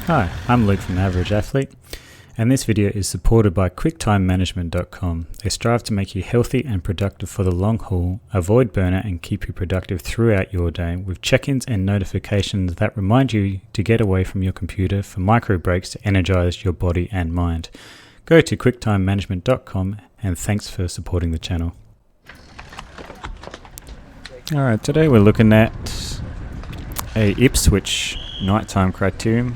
Hi, I'm Luke from Average Athlete, and this video is supported by QuickTimeManagement.com. They strive to make you healthy and productive for the long haul, avoid burnout, and keep you productive throughout your day with check-ins and notifications that remind you to get away from your computer for micro breaks to energize your body and mind. Go to QuickTimeManagement.com, and thanks for supporting the channel. Alright, today we're looking at a Ipswich nighttime criterium.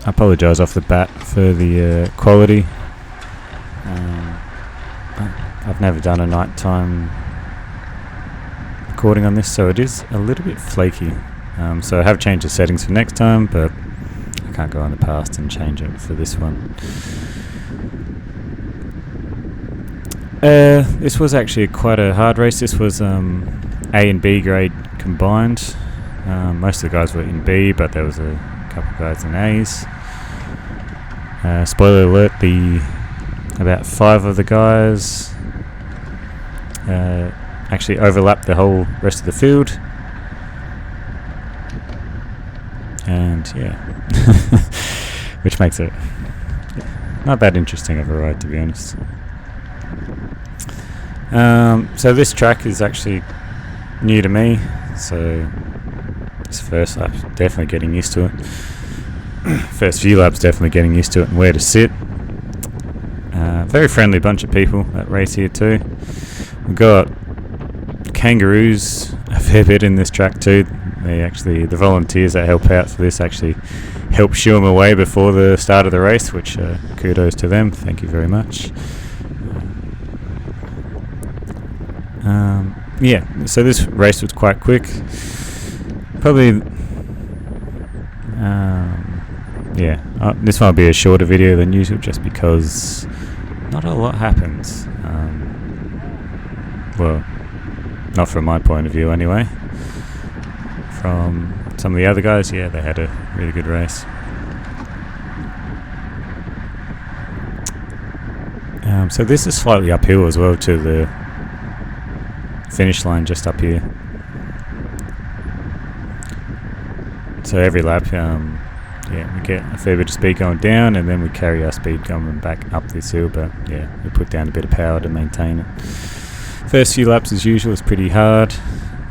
I apologise off the bat for the quality. I've never done a nighttime recording on this, so it is a little bit flaky. So I have changed the settings for next time, but I can't go on the past and change it for this one. This was actually quite a hard race. This was A and B grade combined. Most of the guys were in B, but there was a couple of guys in A's. Spoiler alert, about 5 of the guys actually overlapped the whole rest of the field. And yeah, which makes it not that interesting of a ride, to be honest. So this track is actually new to me, so this first lap's definitely getting used to it. First few laps definitely getting used to it and where to sit. Very friendly bunch of people that race here too. We've got kangaroos a fair bit in this track too. The volunteers that help out for this actually help shoo them away before the start of the race, which kudos to them. Thank you very much. Yeah, so this race was quite quick. Probably, this might be a shorter video than usual just because not a lot happens. Well, not from my point of view anyway. From some of the other guys, yeah, they had a really good race. So this is slightly uphill as well to the finish line just up here. So every lap, we get a fair bit of speed going down, and then we carry our speed going back up this hill, but yeah, we put down a bit of power to maintain it. First few laps as usual is pretty hard,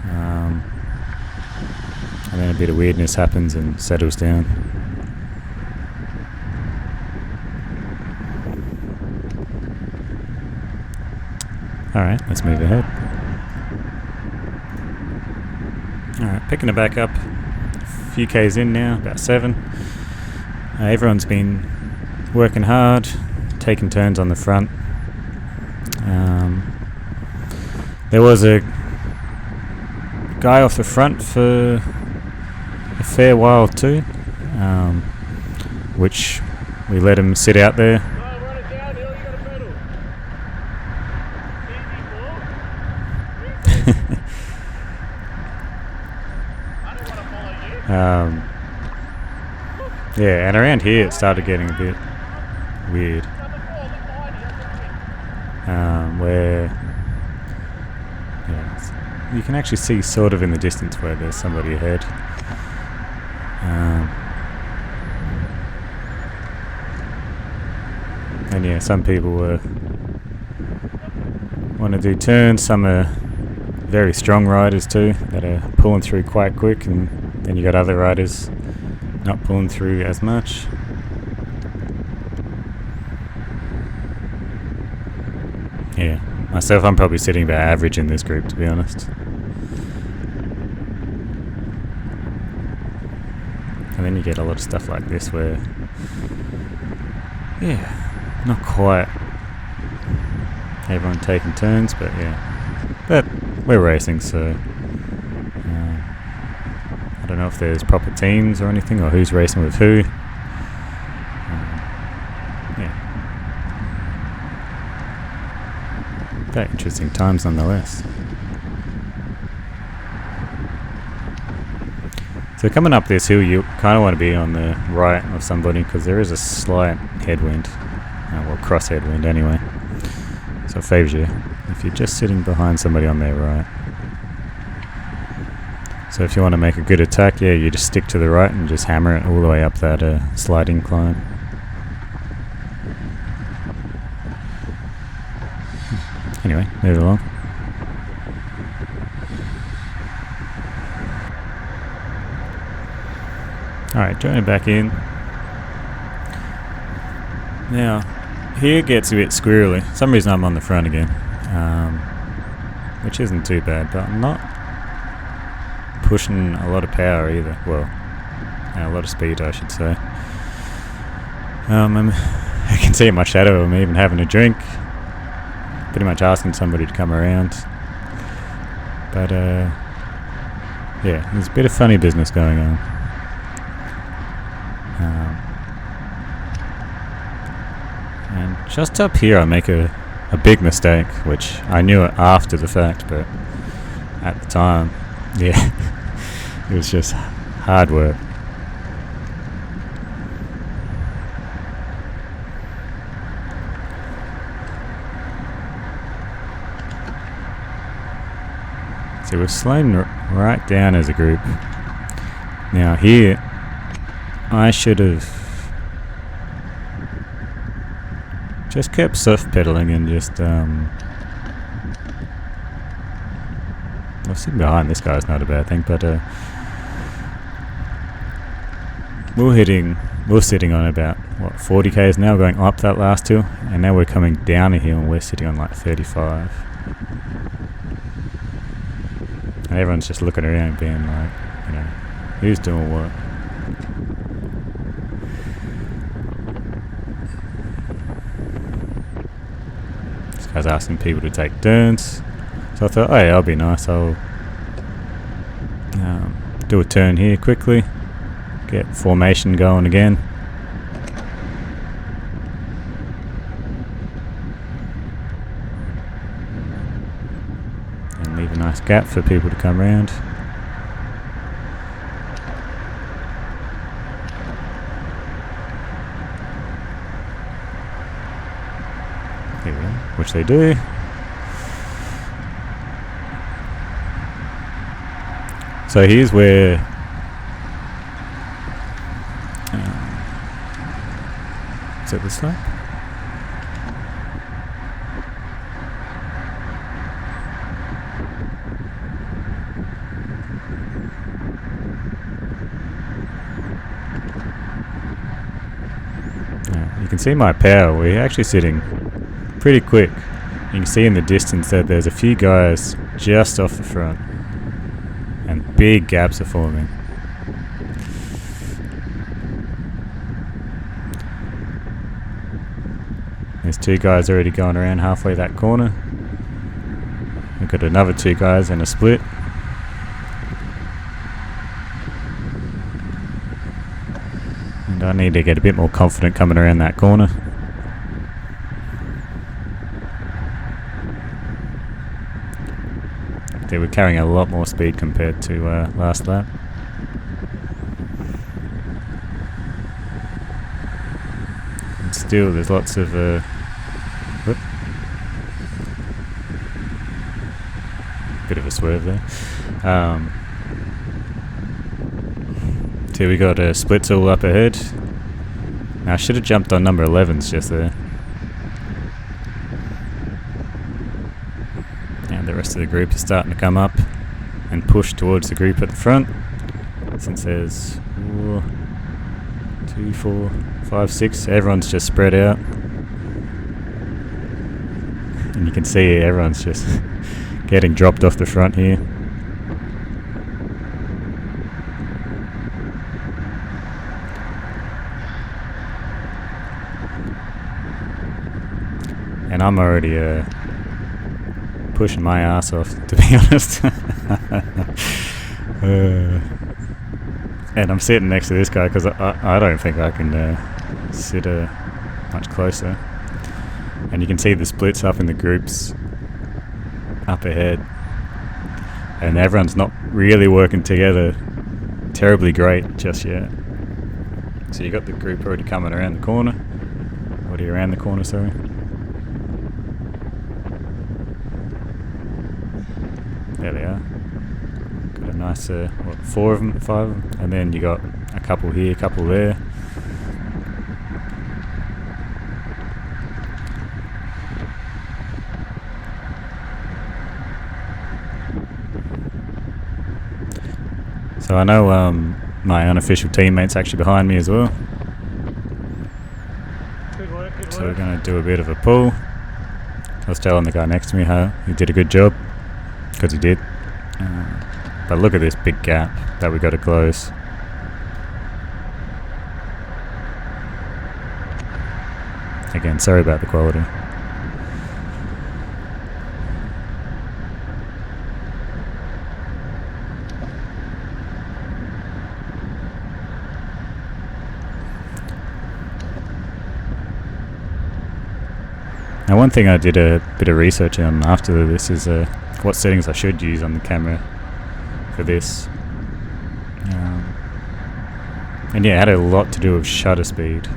and then a bit of weirdness happens and settles down. Alright, let's move ahead. Alright, picking it back up. A few Ks in now, about 7. Everyone's been working hard, taking turns on the front. There was a guy off the front for a fair while too, which we let him sit out there. Yeah, and around here it started getting a bit weird, where you can actually see sort of in the distance where there's somebody ahead. And yeah, some people want to do turns, some are very strong riders too that are pulling through quite quick, and then you got other riders not pulling through as much. Yeah, myself, I'm probably sitting about average in this group, to be honest. And then you get a lot of stuff like this where, yeah, not quite everyone taking turns, but yeah. But we're racing, so I don't know if there's proper teams or anything, or who's racing with who. Yeah. Very interesting times nonetheless. So coming up this hill, you kind of want to be on the right of somebody because there is a slight headwind, well, cross headwind anyway. So it favours you if you're just sitting behind somebody on their right. So if you want to make a good attack, yeah, you just stick to the right and just hammer it all the way up that slight incline. Anyway, move along. Alright, joining back in. Now, here it gets a bit squirrely. For some reason I'm on the front again, which isn't too bad, but I'm not pushing a lot of power either. Well, a lot of speed, I should say. I can see in my shadow I'm even having a drink. Pretty much asking somebody to come around. But, yeah, there's a bit of funny business going on. And just up here I make a big mistake, which I knew it after the fact, but at the time, yeah, it was just hard work. So we're slowing right down as a group. Now here, I should have just kept soft pedaling and just well, sitting behind this guy is not a bad thing, but we're sitting on about what 40 k's now, going up that last hill, and now we're coming down a hill and we're sitting on like 35. And everyone's just looking around being like, you know, who's doing what? This guy's asking people to take turns. So I thought, oh yeah, that'll be nice. I'll do a turn here quickly. Get formation going again. And leave a nice gap for people to come around. There we go, which they do. So here's where is it this way? You can see my power. We're actually sitting pretty quick. You can see in the distance that there's a few guys just off the front, and big gaps are forming. There's two guys already going around halfway that corner. We've got another two guys in a split. And I need to get a bit more confident coming around that corner. They were carrying a lot more speed compared to last lap. And still, there's lots of bit of a swerve there. So we got splits all up ahead. Now I should have jumped on number 11s just there. And the rest of the group is starting to come up and push towards the group at the front. Since there's 2, 4, 5, 6, everyone's just spread out. And you can see everyone's just getting dropped off the front here. And I'm already pushing my ass off, to be honest. And I'm sitting next to this guy because I don't think I can sit much closer. And you can see the splits up in the groups up ahead, and everyone's not really working together terribly great just yet. So you got the group already coming around the corner. Already around the corner, sorry. There they are. Got nice, what, 4 of them, 5 of them, and then you got a couple here, a couple there. So I know my unofficial teammate's actually behind me as well. Good work, good work. So we're going to do a bit of a pull. I was telling the guy next to me how he did a good job, because he did. But look at this big gap that we got to close. Again, sorry about the quality. Now, one thing I did a bit of research on after this is what settings I should use on the camera for this. And yeah, it had a lot to do with shutter speed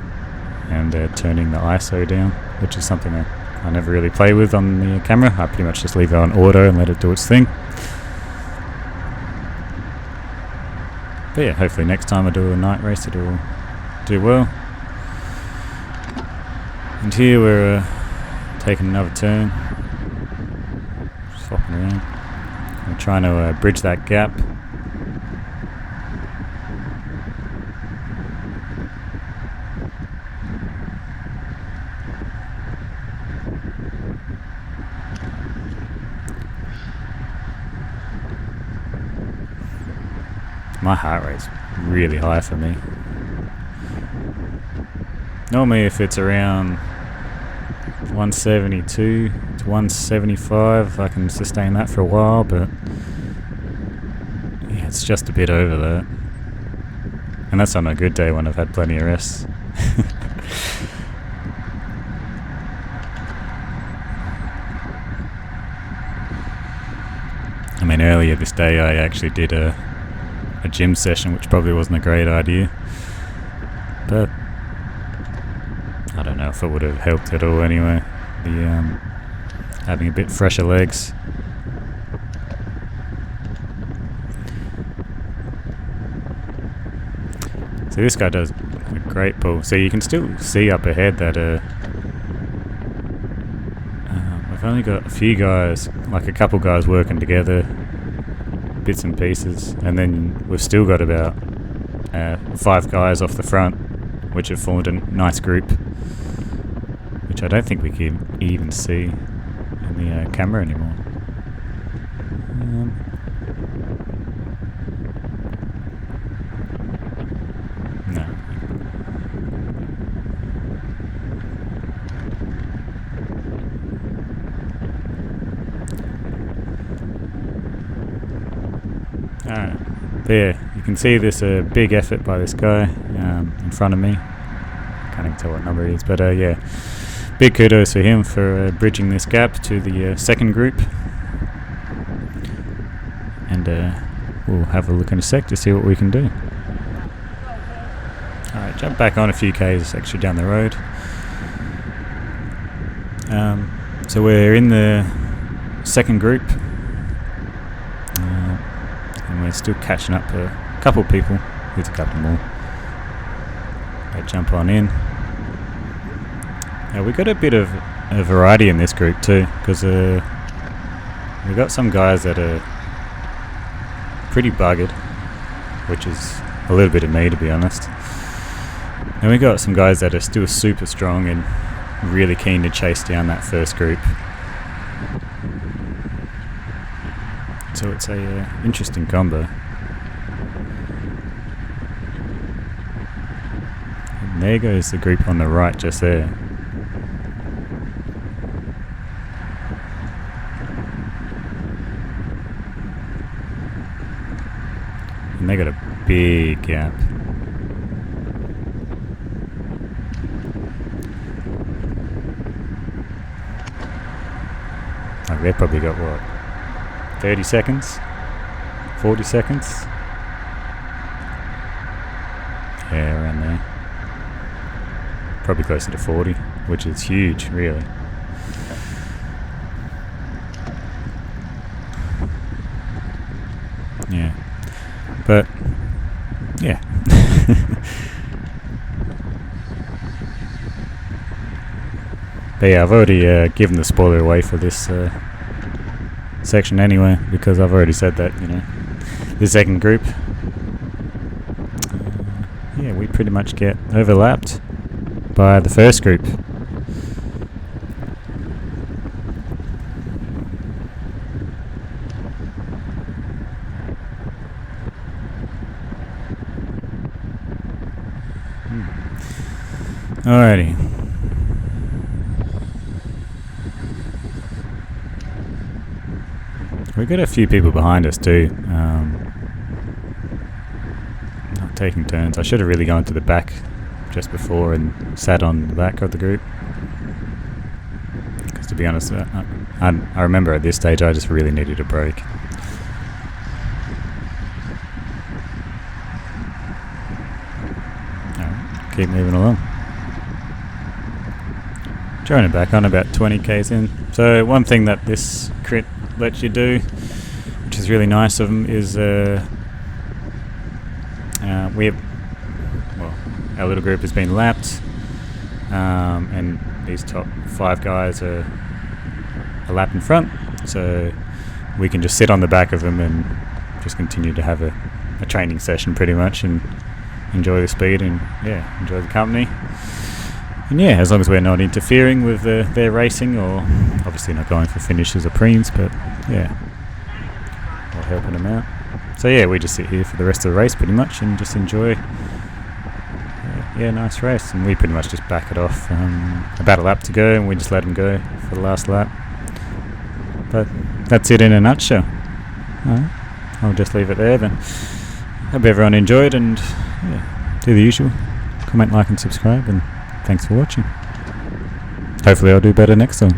and turning the ISO down, which is something I never really play with on the camera. I pretty much just leave it on auto and let it do its thing. But yeah, hopefully next time I do a night race it'll do well. And here we're taking another turn, swapping around. We're trying to bridge that gap. My heart rate's really high for me. Normally if it's around 172 to 175 I can sustain that for a while, but yeah, it's just a bit over that, and that's on a good day when I've had plenty of rest. I mean, earlier this day I actually did a gym session, which probably wasn't a great idea, but I don't know if it would have helped at all anyway, the having a bit fresher legs. So this guy does a great pull. So you can still see up ahead that we've only got a few guys, like a couple guys working together, bits and pieces, and then we've still got about 5 guys off the front, which have formed a nice group, which I don't think we can even see in the camera anymore. No. Alright, there, you can see this big effort by this guy in front of me. Can't even tell what number he is, but yeah, big kudos for him for bridging this gap to the second group. And we'll have a look in a sec to see what we can do. Alright, jump back on a few k's actually down the road. So we're in the second group, and we're still catching up to a couple people. There's a couple more. They jump on in. Now we got a bit of a variety in this group too, because we got some guys that are pretty buggered, which is a little bit of me, to be honest. And we got some guys that are still super strong and really keen to chase down that first group. So it's a interesting combo. And there goes the group on the right just there. And they got a big gap. Like they've probably got what, 30 seconds? 40 seconds? Yeah, around there. Probably closer to 40, which is huge, really. Yeah. But yeah. But yeah, I've already given the spoiler away for this section anyway, because I've already said that, you know, the second group, yeah, we pretty much get overlapped by the first group. Alrighty. We've got a few people behind us too, not taking turns. I should have really gone to the back just before and sat on the back of the group. Because to be honest, I remember at this stage I just really needed a break. Alright, keep moving along. Joining back on about 20 k's in. So one thing that this crit lets you do, which is really nice of them, is our little group has been lapped, and these top 5 guys are a lap in front, so we can just sit on the back of them and just continue to have a training session pretty much, and enjoy the speed and yeah, enjoy the company. And yeah, as long as we're not interfering with their racing, or obviously not going for finishes or preens, but yeah, or helping them out. So yeah, we just sit here for the rest of the race pretty much and just enjoy. Yeah, nice race, and we pretty much just back it off. About a lap to go, and we just let them go for the last lap. But that's it in a nutshell. Alright, I'll just leave it there then. Hope everyone enjoyed, and yeah, do the usual. Comment, like and subscribe, and thanks for watching. Hopefully I'll do better next time.